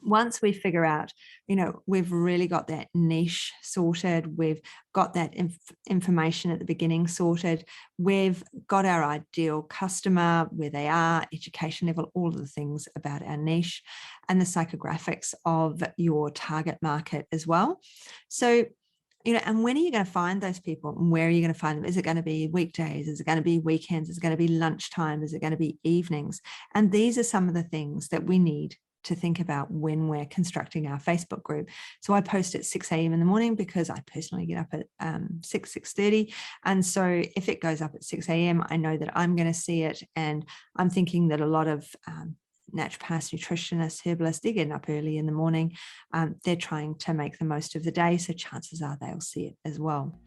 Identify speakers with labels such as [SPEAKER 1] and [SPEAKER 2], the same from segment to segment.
[SPEAKER 1] once we figure out, we've really got that niche sorted, we've got that information at the beginning sorted, we've got our ideal customer, where they are, education level, all of the things about our niche, and the psychographics of your target market as well. So, and when are you going to find those people, and where are you going to find them? Is it going to be weekdays? Is it going to be weekends? Is it going to be lunchtime? Is it going to be evenings? And these are some of the things that we need to think about when we're constructing our Facebook group. So I post at 6 a.m. in the morning because I personally get up at 6:30. And so if it goes up at 6 a.m., I know that I'm going to see it. And I'm thinking that a lot of naturopaths, nutritionists, herbalists, they're getting up early in the morning. They're trying to make the most of the day. So chances are they'll see it as well.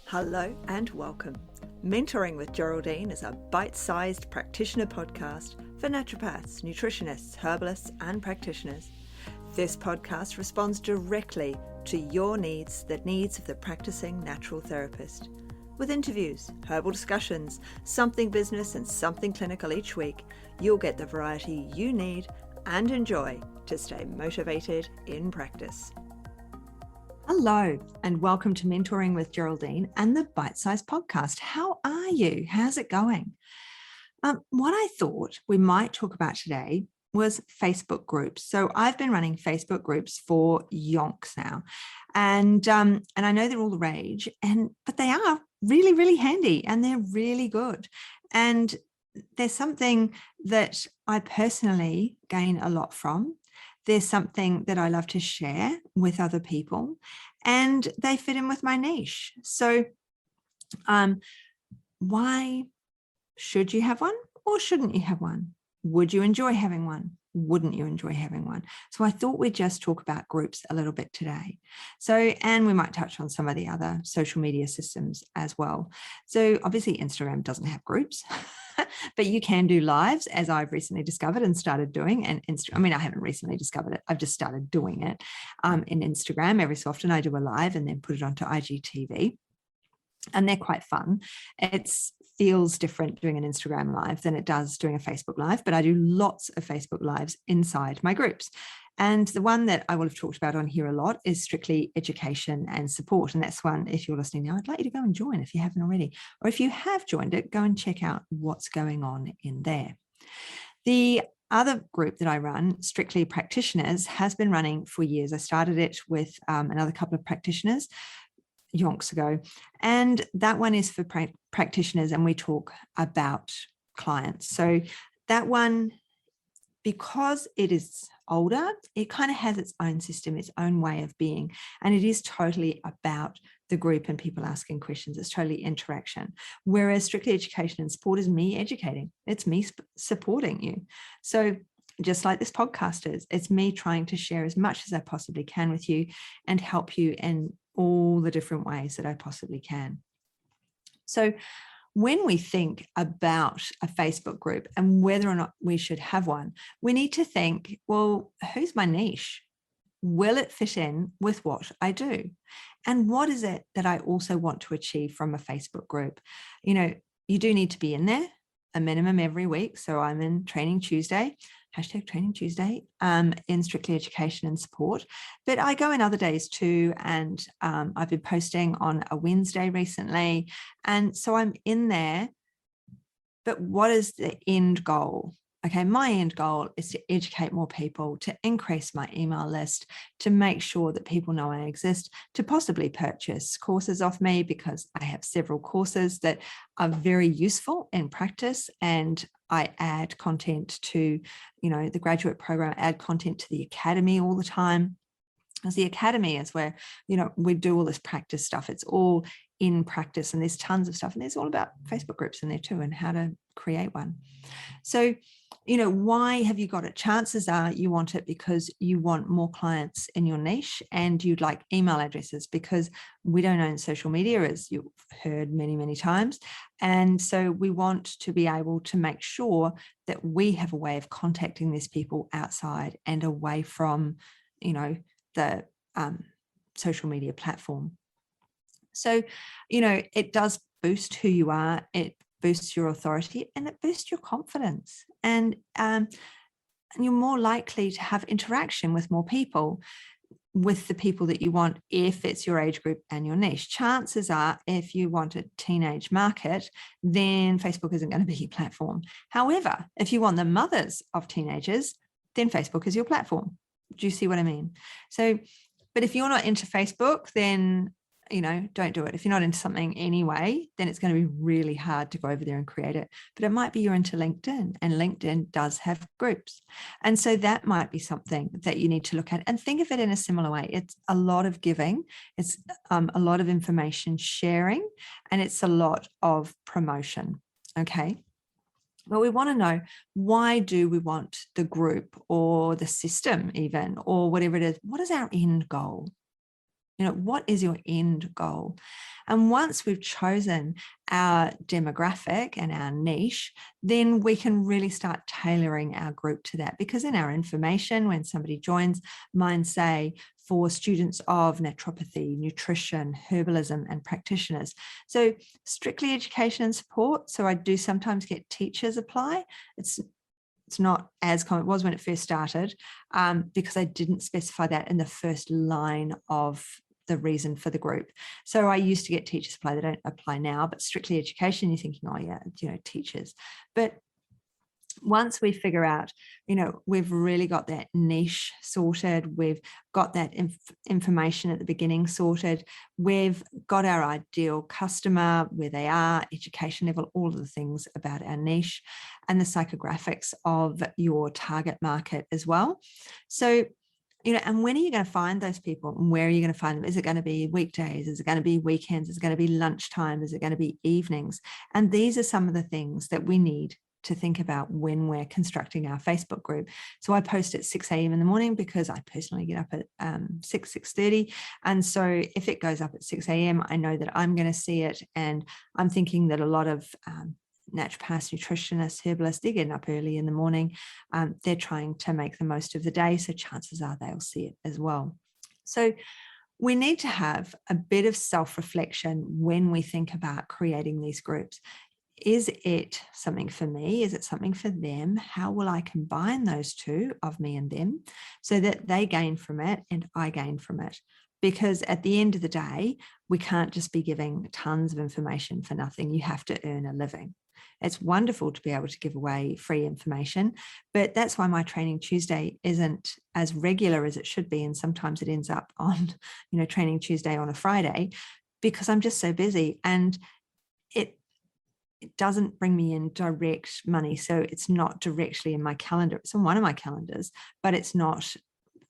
[SPEAKER 2] Hello and welcome. Mentoring with Geraldine is a bite-sized practitioner podcast for naturopaths, nutritionists, herbalists, and practitioners. This podcast responds directly to your needs, the needs of the practicing natural therapist. With interviews, herbal discussions, something business and something clinical each week, you'll get the variety you need and enjoy to stay motivated in practice.
[SPEAKER 1] Hello, and welcome to Mentoring with Geraldine and the Bite Size Podcast. How are you? How's it going? What I thought we might talk about today was Facebook groups. So I've been running Facebook groups for yonks now, and I know they're all the rage, but they are really, really handy and they're really good. And there's something that I personally gain a lot from. There's something that I love to share with other people, and they fit in with my niche. So why should you have one or shouldn't you have one? Would you enjoy having one? Wouldn't you enjoy having one? So I thought we'd just talk about groups a little bit today. And we might touch on some of the other social media systems as well. So obviously Instagram doesn't have groups, but you can do lives, as I've recently discovered and started doing. And I haven't recently discovered it. I've just started doing it in Instagram. Every so often I do a live and then put it onto IGTV. And they're quite fun. It feels different doing an Instagram live than it does doing a Facebook live, but I do lots of Facebook lives inside my groups. And the one that I will have talked about on here a lot is strictly education and support. And that's one, if you're listening now, I'd like you to go and join if you haven't already. Or if you have joined it, go and check out what's going on in there. The other group that I run, Strictly Practitioners, has been running for years. I started it with another couple of practitioners yonks ago, and that one is for practitioners, and we talk about clients. So that one, because it is older, it kind of has its own system, its own way of being, and it is totally about the group and people asking questions. It's totally interaction. Whereas Strictly Education and Support is me educating. It's me supporting you. So just like this podcast is, it's me trying to share as much as I possibly can with you and help you in all the different ways that I possibly can. So when we think about a Facebook group and whether or not we should have one, we need to think, well, who's my niche? Will it fit in with what I do? And what is it that I also want to achieve from a Facebook group? You do need to be in there a minimum every week. So I'm in Training Tuesday, #Training Tuesday, in Strictly Education and Support. But I go in other days too. And I've been posting on a Wednesday recently. And so I'm in there. But what is the end goal? Okay, my end goal is to educate more people, to increase my email list, to make sure that people know I exist, to possibly purchase courses off me, because I have several courses that are very useful in practice, and I add content to, the graduate program, add content to the academy all the time. Because the academy is where, we do all this practice stuff. It's all in practice, and there's tons of stuff, and there's all about Facebook groups in there too, and how to create one. So, why have you got it? Chances are you want it because you want more clients in your niche, and you'd like email addresses, because we don't own social media, as you've heard many, many times. And so we want to be able to make sure that we have a way of contacting these people outside and away from, the social media platform. So, it does boost who you are. It boosts your authority, and it boosts your confidence. And and you're more likely to have interaction with more people, with the people that you want, if it's your age group and your niche. Chances are, if you want a teenage market, then Facebook isn't going to be your platform. However, if you want the mothers of teenagers, then Facebook is your platform. Do you see what I mean? So, but if you're not into Facebook, then don't do it. If you're not into something anyway, then it's going to be really hard to go over there and create it. But it might be you're into LinkedIn, and LinkedIn does have groups. And so that might be something that you need to look at and think of it in a similar way. It's a lot of giving, it's a lot of information sharing, and it's a lot of promotion. Okay. But we want to know, why do we want the group or the system even, or whatever it is? What is our end goal? What is your end goal? And once we've chosen our demographic and our niche, then we can really start tailoring our group to that. Because in our information, when somebody joins, mine say for students of naturopathy, nutrition, herbalism, and practitioners. So strictly education and support. So I do sometimes get teachers apply. It's not as common. It was when it first started, because I didn't specify that in the first line of the reason for the group. So I used to get teachers apply. They don't apply now, but strictly education, you're thinking, oh yeah, teachers. But once we figure out, we've really got that niche sorted, we've got that information at the beginning sorted, we've got our ideal customer, where they are, education level, all of the things about our niche, and the psychographics of your target market as well. So, and when are you going to find those people, and where are you going to find them? Is it going to be weekdays? Is it going to be weekends? Is it going to be lunchtime? Is it going to be evenings? And these are some of the things that we need to think about when we're constructing our Facebook group. So I post at 6 a.m. in the morning because I personally get up at 6:30. And so if it goes up at 6 a.m., I know that I'm going to see it. And I'm thinking that a lot of naturopaths, nutritionists, herbalists, they're getting up early in the morning. They're trying to make the most of the day. So chances are they'll see it as well. So we need to have a bit of self-reflection when we think about creating these groups. Is it something for me? Is it something for them? How will I combine those two, of me and them, so that they gain from it and I gain from it? Because at the end of the day, we can't just be giving tons of information for nothing. You have to earn a living. It's wonderful to be able to give away free information, but that's why my Training Tuesday isn't as regular as it should be. And sometimes it ends up on, Training Tuesday on a Friday, because I'm just so busy, and it doesn't bring me in direct money. So it's not directly in my calendar. It's on one of my calendars, but it's not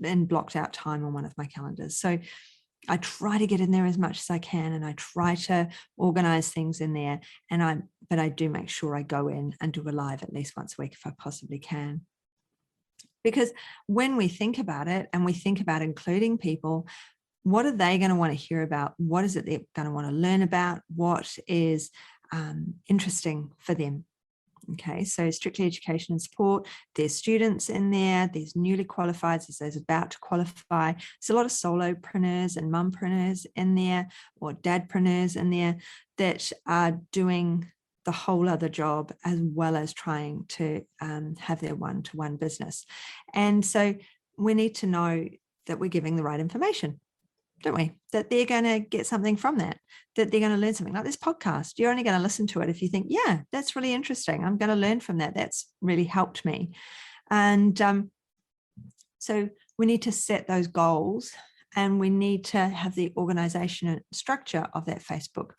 [SPEAKER 1] in blocked out time on one of my calendars. So I try to get in there as much as I can, and I try to organize things in there. But I do make sure I go in and do a live at least once a week if I possibly can. Because when we think about it and we think about including people, what are they going to want to hear about? What is it they're going to want to learn about? What is interesting for them? Okay, so strictly education and support, there's students in there, there's newly qualified, there's those about to qualify. There's a lot of solopreneurs and mumpreneurs in there, or dadpreneurs in there, that are doing the whole other job as well as trying to have their one-to-one business. And so we need to know that we're giving the right information, don't we? That they're going to get something from that they're going to learn something. Like this podcast, you're only going to listen to it if you think, yeah, that's really interesting. I'm going to learn from that. That's really helped me. And so we need to set those goals, and we need to have the organization and structure of that Facebook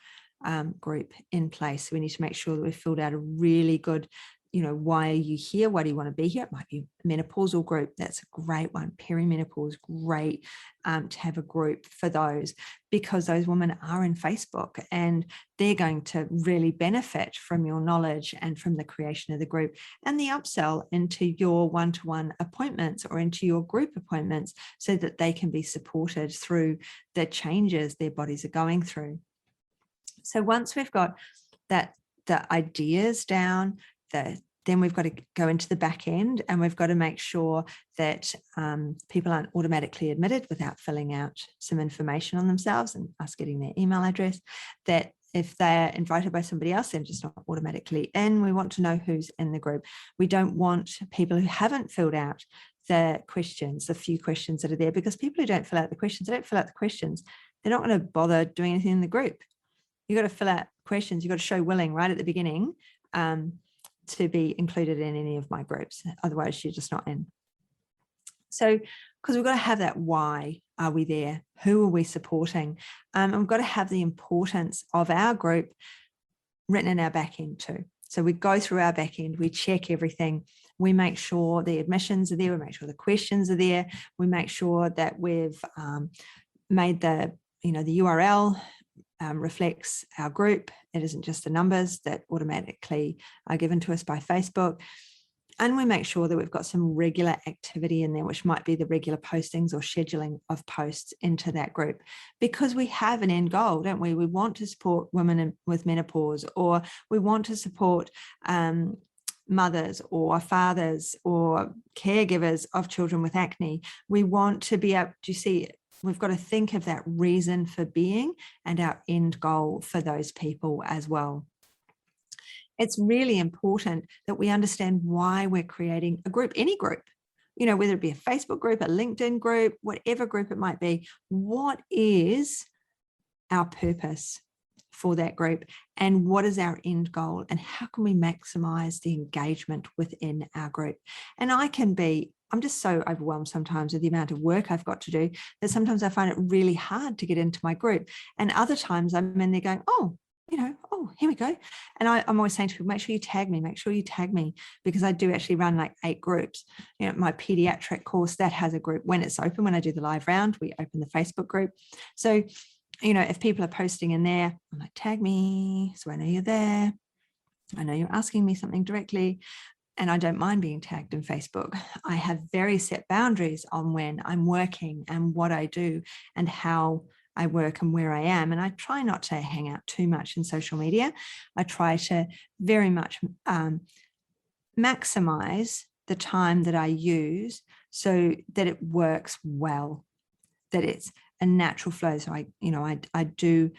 [SPEAKER 1] group in place. We need to make sure that we've filled out a really good, why are you here? Why do you want to be here? It might be a menopausal group. That's a great one. Perimenopause, great to have a group for those, because those women are in Facebook and they're going to really benefit from your knowledge and from the creation of the group and the upsell into your one-to-one appointments or into your group appointments, so that they can be supported through the changes their bodies are going through. So once we've got the ideas down, then we've got to go into the back end, and we've got to make sure that people aren't automatically admitted without filling out some information on themselves and us getting their email address, that if they're invited by somebody else, they're just not automatically in. We want to know who's in the group. We don't want people who haven't filled out the questions, the few questions that are there, because people who don't fill out the questions, they're not going to bother doing anything in the group. You've got to fill out questions. You've got to show willing right at the beginning to be included in any of my groups. Otherwise, you're just not in. So, because we've got to have that why are we there? Who are we supporting? And we've got to have the importance of our group written in our back end too. So we go through our back end, we check everything. We make sure the admissions are there. We make sure the questions are there. We make sure that we've made the URL reflects our group. It isn't just the numbers that automatically are given to us by Facebook. And we make sure that we've got some regular activity in there, which might be the regular postings or scheduling of posts into that group, because we have an end goal, don't we? We want to support women with menopause, or we want to support mothers or fathers or caregivers of children with acne. We want to be able to see, we've got to think of that reason for being and our end goal for those people as well. It's really important that we understand why we're creating a group, any group, whether it be a Facebook group, a LinkedIn group, whatever group it might be. What is our purpose for that group, and what is our end goal, and how can we maximize the engagement within our group? And I'm just so overwhelmed sometimes with the amount of work I've got to do that sometimes I find it really hard to get into my group. And other times I'm in there going, here we go. And I'm always saying to people, make sure you tag me, because I do actually run like 8 groups. My pediatric course, that has a group. When it's open, when I do the live round, we open the Facebook group. So, if people are posting in there, I'm like, tag me, so I know you're there. I know you're asking me something directly. And I don't mind being tagged in Facebook. I have very set boundaries on when I'm working and what I do and how I work and where I am. And I try not to hang out too much in social media. I try to very much maximize the time that I use so that it works well, that it's a natural flow. So I do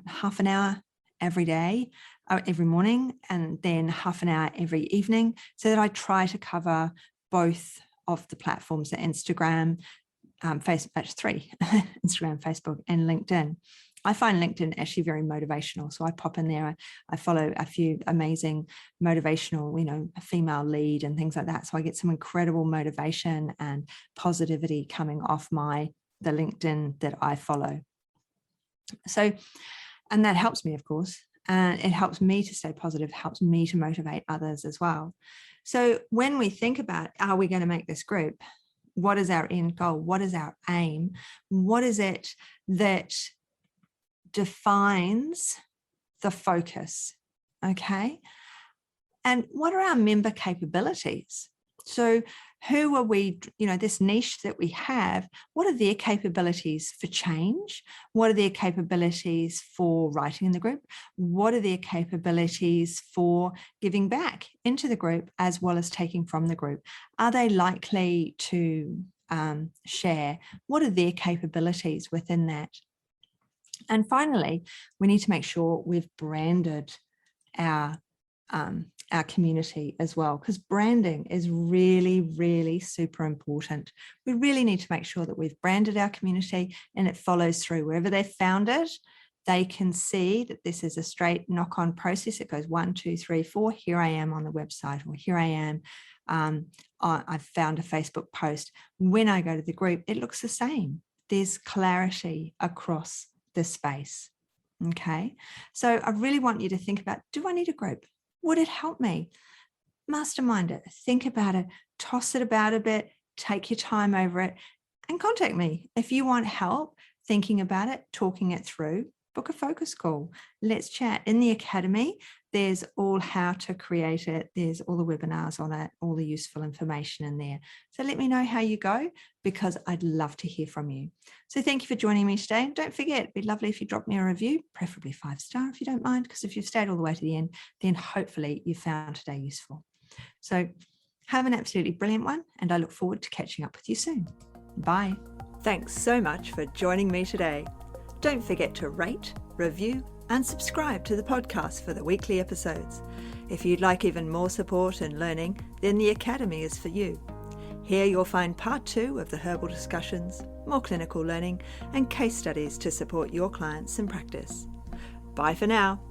[SPEAKER 1] half an hour every day, every morning, and then half an hour every evening, so that I try to cover both of the platforms, the Instagram, Facebook, 3, Instagram, Facebook, and LinkedIn. I find LinkedIn actually very motivational. So I pop in there, I follow a few amazing motivational, female lead and things like that. So I get some incredible motivation and positivity coming off the LinkedIn that I follow. So, and that helps me, of course, and it helps me to stay positive, helps me to motivate others as well. So when we think about, are we going to make this group? What is our end goal? What is our aim? What is it that defines the focus? Okay. And what are our member capabilities? So who are we, this niche that we have, what are their capabilities for change? What are their capabilities for writing in the group? What are their capabilities for giving back into the group as well as taking from the group? Are they likely to share? What are their capabilities within that? And finally, we need to make sure we've branded our community as well, because branding is really, really super important. We really need to make sure that we've branded our community and it follows through. Wherever they've found it, they can see that this is a straight knock-on process. It goes 1, 2, 3, 4. Here I am on the website, or here I am. I've found a Facebook post. When I go to the group, it looks the same. There's clarity across the space. Okay, so I really want you to think about, do I need a group? Would it help me? Mastermind it, think about it, toss it about a bit, take your time over it, and contact me. If you want help thinking about it, talking it through, book a focus call. Let's chat. In the Academy, there's all how to create it. There's all the webinars on it, all the useful information in there. So let me know how you go, because I'd love to hear from you. So thank you for joining me today. Don't forget, it'd be lovely if you drop me a review, preferably 5-star if you don't mind, because if you've stayed all the way to the end, then hopefully you found today useful. So have an absolutely brilliant one, and I look forward to catching up with you soon. Bye.
[SPEAKER 2] Thanks so much for joining me today. Don't forget to rate, review, and subscribe to the podcast for the weekly episodes. If you'd like even more support and learning, then the Academy is for you. Here you'll find part 2 of the herbal discussions, more clinical learning, and case studies to support your clients in practice. Bye for now.